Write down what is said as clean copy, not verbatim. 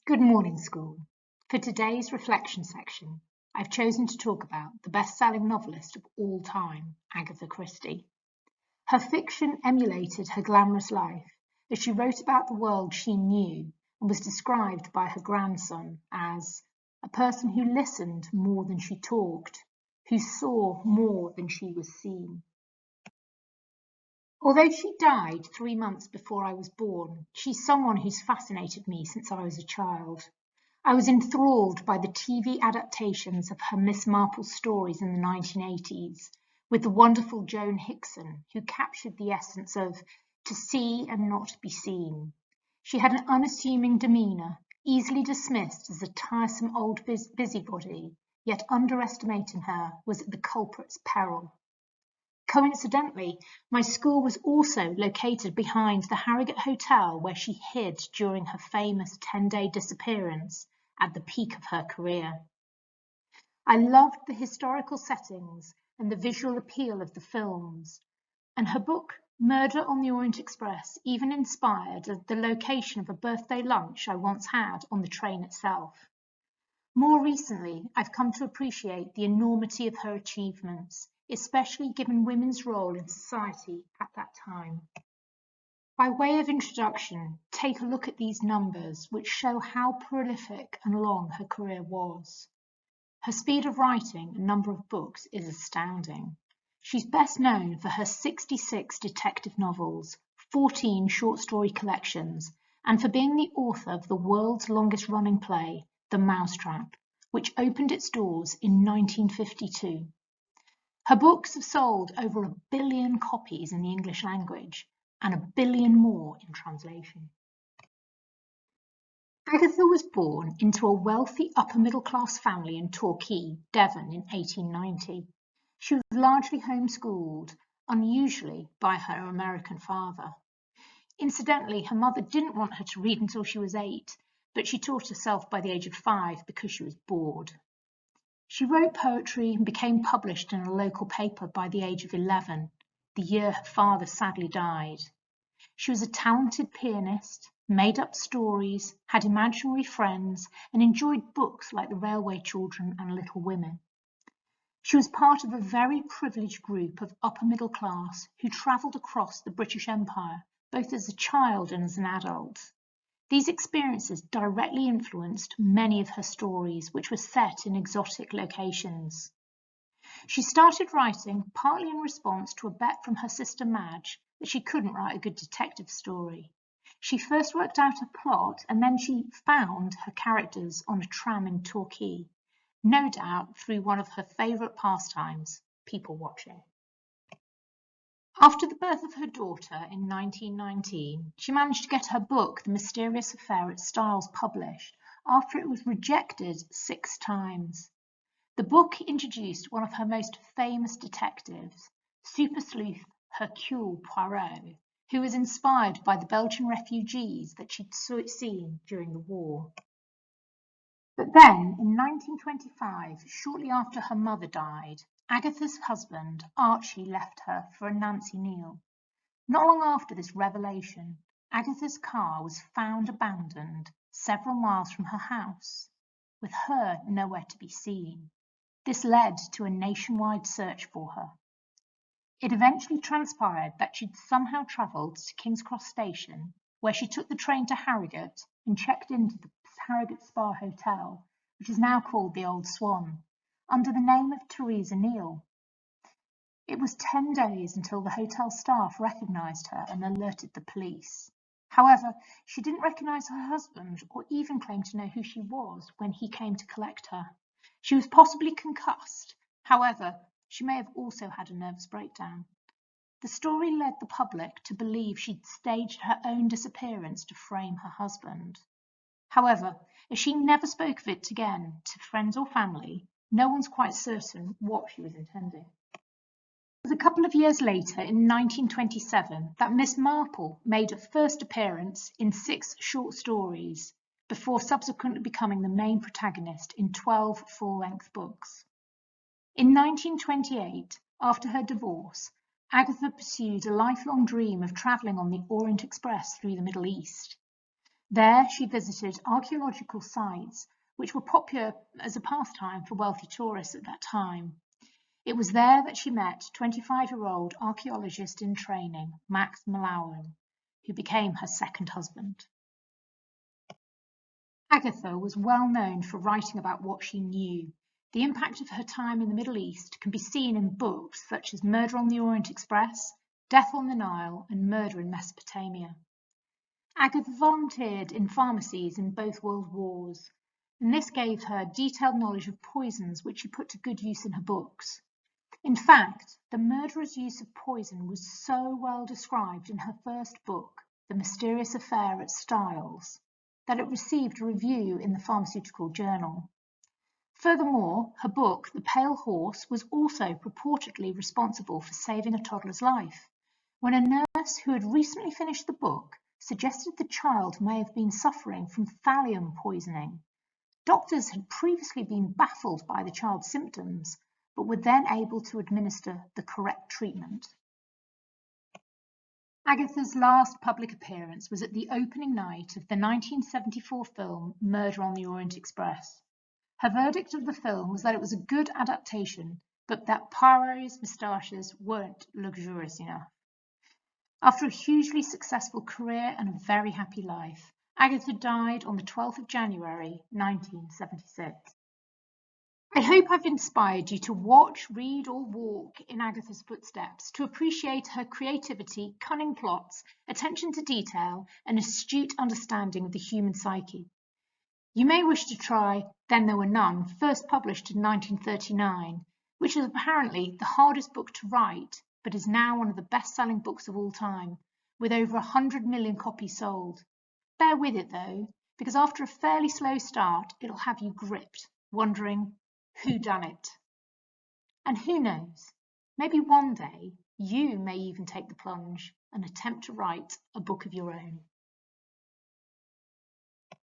Good morning, school. For today's reflection section, I've chosen to talk about the best-selling novelist of all time, Agatha Christie. Her fiction emulated her glamorous life as she wrote about the world she knew and was described by her grandson as a person who listened more than she talked, who saw more than she was seen. Although she died 3 months before I was born, she's someone who's fascinated me since I was a child. I was enthralled by the TV adaptations of her Miss Marple stories in the 1980s, with the wonderful Joan Hickson, who captured the essence of to see and not be seen. She had an unassuming demeanour, easily dismissed as a tiresome old busybody, yet underestimating her was at the culprit's peril. Coincidentally, my school was also located behind the Harrogate Hotel where she hid during her famous 10-day disappearance at the peak of her career. I loved the historical settings and the visual appeal of the films, and her book Murder on the Orient Express even inspired the location of a birthday lunch I once had on the train itself. More recently, I've come to appreciate the enormity of her achievements, especially given women's role in society at that time. By way of introduction, take a look at these numbers, which show how prolific and long her career was. Her speed of writing and number of books is astounding. She's best known for her 66 detective novels, 14 short story collections, and for being the author of the world's longest running play, The Mousetrap, which opened its doors in 1952. Her books have sold over 1 billion copies in the English language and 1 billion more in translation. Agatha was born into a wealthy upper-middle-class family in Torquay, Devon in 1890. She was largely homeschooled, unusually by her American father. Incidentally, her mother didn't want her to read until she was 8, but she taught herself by the age of 5 because she was bored. She wrote poetry and became published in a local paper by the age of 11, the year her father sadly died. She was a talented pianist, made up stories, had imaginary friends, and enjoyed books like The Railway Children and Little Women. She was part of a very privileged group of upper middle class who travelled across the British Empire, both as a child and as an adult. These experiences directly influenced many of her stories, which were set in exotic locations. She started writing partly in response to a bet from her sister Madge that she couldn't write a good detective story. She first worked out a plot and then she found her characters on a tram in Torquay, no doubt through one of her favourite pastimes, people watching. After the birth of her daughter in 1919, she managed to get her book, The Mysterious Affair at Styles, published after it was rejected 6 times. The book introduced one of her most famous detectives, super sleuth Hercule Poirot, who was inspired by the Belgian refugees that she'd seen during the war. But then, in 1925, shortly after her mother died, Agatha's husband, Archie, left her for a Nancy Neal. Not long after this revelation, Agatha's car was found abandoned several miles from her house, with her nowhere to be seen. This led to a nationwide search for her. It eventually transpired that she'd somehow travelled to King's Cross Station, where she took the train to Harrogate and checked into the Harrogate Spa Hotel, which is now called the Old Swan, under the name of Theresa Neal. It was 10 days until the hotel staff recognised her and alerted the police. However, she didn't recognise her husband or even claim to know who she was when he came to collect her. She was possibly concussed. However, she may have also had a nervous breakdown. The story led the public to believe she'd staged her own disappearance to frame her husband. However, as she never spoke of it again to friends or family, no one's quite certain what she was intending. It was a couple of years later, in 1927, that Miss Marple made her first appearance in 6 short stories, before subsequently becoming the main protagonist in 12 full-length books. In 1928, after her divorce, Agatha pursued a lifelong dream of travelling on the Orient Express through the Middle East. There she visited archaeological sites, which were popular as a pastime for wealthy tourists at that time. It was there that she met 25-year-old archaeologist in training, Max Mallowan, who became her second husband. Agatha was well known for writing about what she knew. The impact of her time in the Middle East can be seen in books such as Murder on the Orient Express, Death on the Nile, and Murder in Mesopotamia. Agatha volunteered in pharmacies in both world wars, and this gave her detailed knowledge of poisons which she put to good use in her books. In fact, the murderer's use of poison was so well described in her first book, The Mysterious Affair at Styles, that it received a review in the Pharmaceutical Journal. Furthermore, her book, The Pale Horse, was also purportedly responsible for saving a toddler's life, when a nurse who had recently finished the book suggested the child may have been suffering from thallium poisoning. Doctors had previously been baffled by the child's symptoms, but were then able to administer the correct treatment. Agatha's last public appearance was at the opening night of the 1974 film Murder on the Orient Express. Her verdict of the film was that it was a good adaptation, but that Poirot's moustaches weren't luxurious enough. After a hugely successful career and a very happy life, Agatha died on the 12th of January 1976. I hope I've inspired you to watch, read, or walk in Agatha's footsteps, to appreciate her creativity, cunning plots, attention to detail, and astute understanding of the human psyche. You may wish to try Then There Were None, first published in 1939, which is apparently the hardest book to write, but is now one of the best-selling books of all time, with over 100 million copies sold. Bear with it though, because after a fairly slow start, it'll have you gripped, wondering, who done it? And who knows, maybe one day you may even take the plunge and attempt to write a book of your own.